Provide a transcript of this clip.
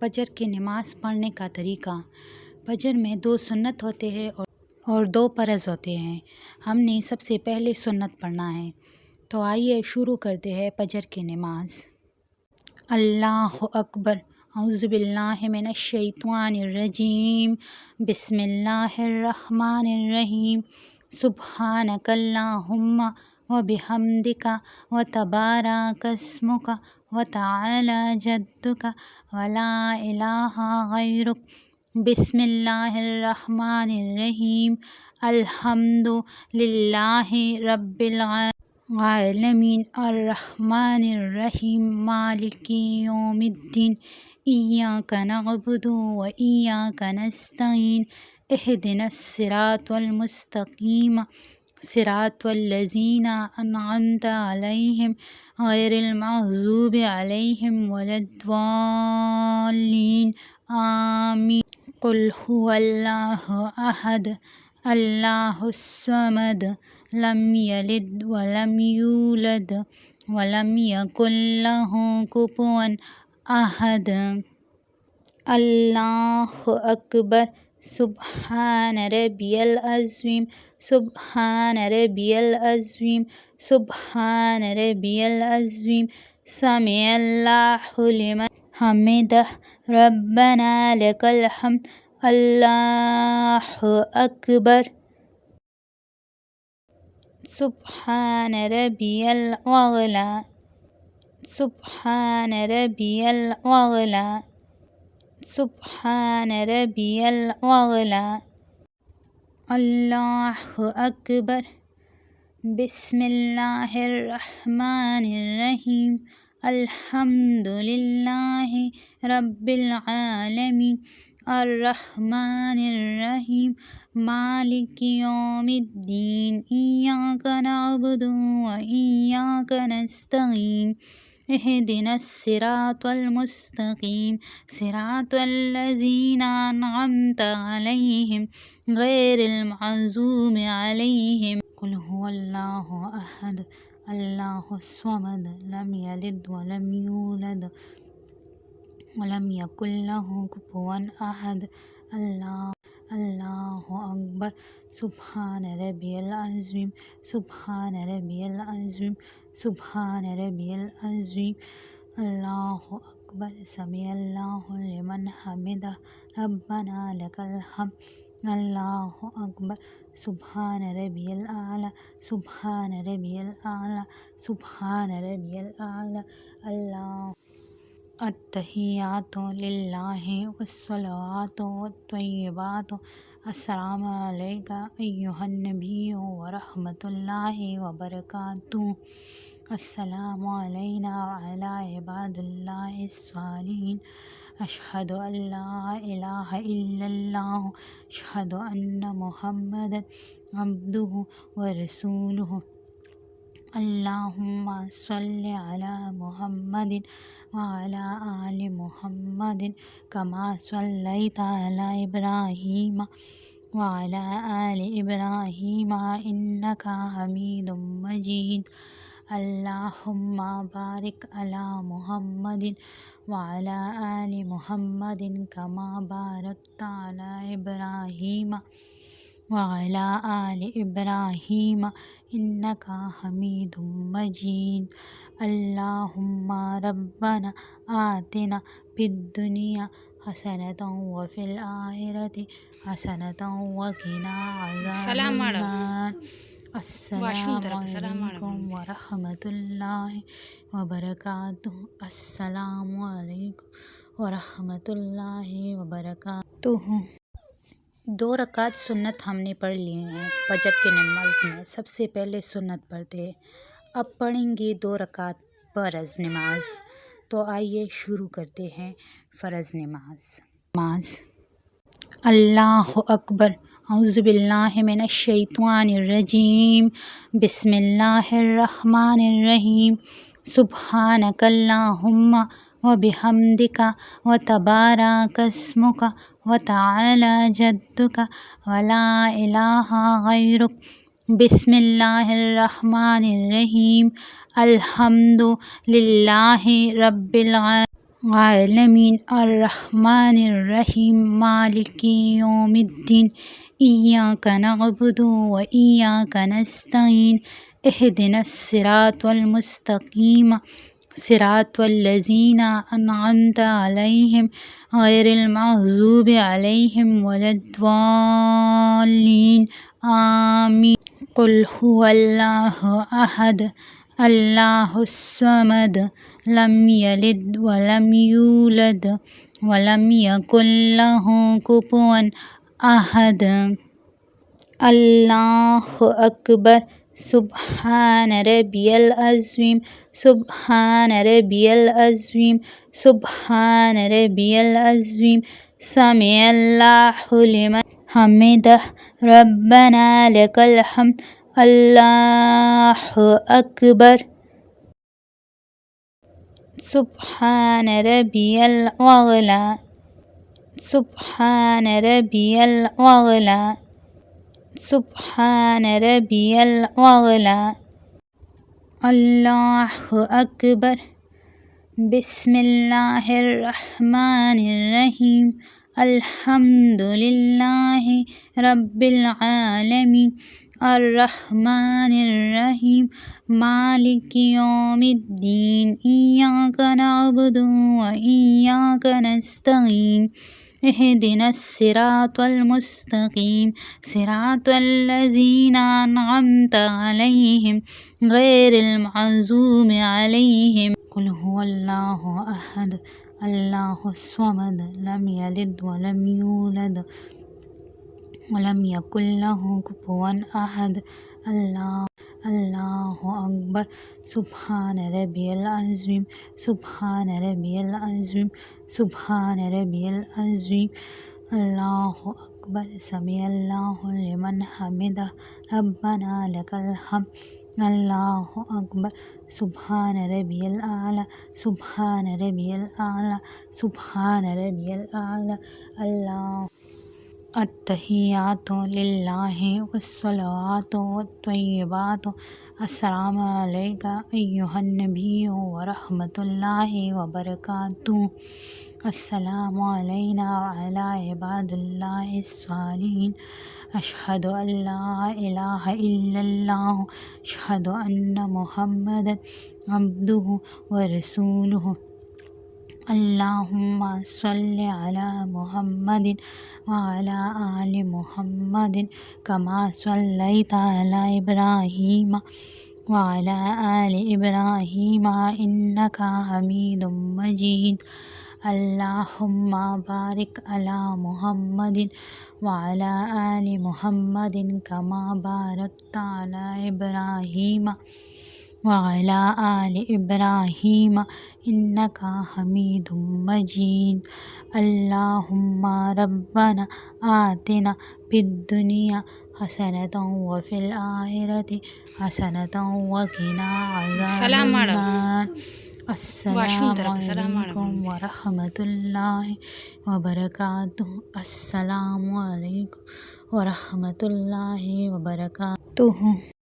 فجر کی نماز پڑھنے کا طریقہ۔ فجر میں 2 سنت ہوتے ہیں اور 2 فرض ہوتے ہیں۔ ہم نے سب سے پہلے سنت پڑھنا ہے، تو آئیے شروع کرتے ہیں فجر کی نماز۔ اللہ اکبر، اعوذ باللہ من الشیطان الرجیم، بسم اللہ الرحمن الرحیم، سبحانک اللہم وبحمدک وتبارک اسمک وتعالی جدک ولا الہ غیرک، بسم اللہ الرحمن الرحیم، الحمد للہ رب العالمین، الرحمن الرحیم، مالک یوم الدین، ایاک نعبد و ایاک نستعین، اہدنا الصراط المستقیم، صراط الذین انعمت علیہم غیر المغضوب علیہم ولا الضالین، آمین۔ قل هو اللہ احد، اللہ الصمد، لم یلد ولم یولد ولم یکن لہ کفوا احد۔ اللہ اکبر، سبحان ربی العظیم، سبحان ربی العظیم، سبحان ربی العظیم، سمع اللہ لمن حمدہ، ربنا لک الحمد۔ اللہ اکبر، سبحان ربی الاعلی، سبحان ربی الاعلی، سبحان ربی الاعلی۔ اللہ اکبر، بسم اللہ الرحمن الرحیم، الحمد للہ رب العالمین، الرحمن الرحیم، مالک یوم الدین، ایاک نعبد و ایاک نستعین، اہدنا الصراط المستقیم، صراط الذین انعمت علیہم غیر المغضوب علیہم۔ قل هو اللہ احد، اللہ الصمد، لم یلد ولم یولد ولم یکن لہ کفوا احد۔ اللہ اکبر، سبحان ربی العظیم، سبحان ربی العظیم، سبحان ربی العظیم، اللہ اکبر، سمع اللہ لمن حمدہ، ربنا لک الحمد۔ اللہ اکبر، سبحان ربی الاعلی، سبحان ربی الاعلی، سبحان ربی الاعلی۔ اللہ التحیات للہ والصلوات والطیبات، السلام علیک ایہا النبی ورحمۃ اللہ وبرکاتہ، السلام علینا وعلی عباد اللہ الصالحین، اشہد ان لا الہ الا اللہ، اشہد ان محمدا عبدہ ورسولہ۔ اللہم صل علی محمد وعلی آل محمد کما صلیت علی ابراہیم وعلی آل ابراہیم انک حمید مجید۔ اللہم بارک علی محمد وعلی آل محمد کما بارکت علی ابراہیم وعلی آل ابراہیم انک حمید مجید۔ اللہم ربنا آتنا فی الدنیا حسنۃ وفی الآخرۃ حسنۃ وقنا عذاب النار۔ السلام علیکم ورحمۃ اللہ وبرکاتہ، السلام علیکم ورحمۃ اللہ وبرکاتہ۔ 2 رکعت سنت ہم نے پڑھ لی ہیں فجر کی نماز میں۔ سب سے پہلے سنت پڑھتے ہیں، اب پڑھیں گے 2 رکعت فرض نماز۔ تو آئیے شروع کرتے ہیں فرض نماز۔ اللہ اکبر، اعوذ باللہ من الشیطان الرجیم، بسم اللہ الرحمن الرحیم، سبحانک اللہم وبحمدک وتبارک اسمک وتعالی جدک ولا الہ غیرک، بسم اللہ الرحمن الرحیم، الحمد للہ رب العالمين الرحمن الرحيم مالك يوم الدين إياك نعبد وإياك نستعين اهدنا الصراط المستقيم صراط الذين أنعمت عليهم غير المغضوب عليهم ولا الضالين آمين. قل هو الله أحد الله الصمد لم يلد ولم يولد ولم يكن له كفوا أحد. اللہ اکبر. سبحان ربی العظیم سبحان ربی العظیم سبحان ربی العظیم. سمع اللہ لمن حمدہ ربنا لک الحمد. اللہ اکبر. سبحان ربی الاعلی سبحان ربی الاعلی سبحان ربی الاعلی. اللہ اکبر. بسم اللہ الرحمن الرحیم. الحمد للہ رب العالمین الرحمن الرحیم مالک یوم الدین ایاک نعبد وإیاک نستعین اهدنا الصراط المستقیم صراط الذین أنعمت عليهم غیر المغضوب عليهم. قل هو اللہ احد اللہ الصمد لم یلد ولم یولد ولم یکن له کفوا احد. اللہ اکبر. سبحان ربی العظیم سبحان ربی العظیم سبحان ربی العظیم. اللہ اکبر. سمع اللہ لمن حمدہ ربنا لک الحمد. اللہ اکبر. سبحان ربی الاعلی سبحان ربی الاعلی سبحان ربی الاعلی. اللہ. التحیات للہ والصلوات والطیبات. السلام علیک ایہا النبی ورحمۃ اللہ وبرکاتہ. السلام علینا وعلی عباد اللہ الصالحین. اشہد ان لا الہ الا اللہ اشہد ان محمدا عبدہ ورسولہ. اللہم صلی علی محمد وعلی آل محمد کما صلیت علی ابراہیم وعلی آل ابراہیم انک حمید مجید. اللہم بارک علی محمد وعلی آل محمد کما بارکت علی ابراہیم وعلی آل ابراہیم انک حمید مجید. اللہم ربنا آتنا فی الدنیا حسنۃ وفی الآخرۃ حسنۃ وقنا عذاب النار. السلام علیکم ورحمۃ اللہ وبرکاتہ. السلام علیکم ورحمۃ اللہ وبرکاتہ.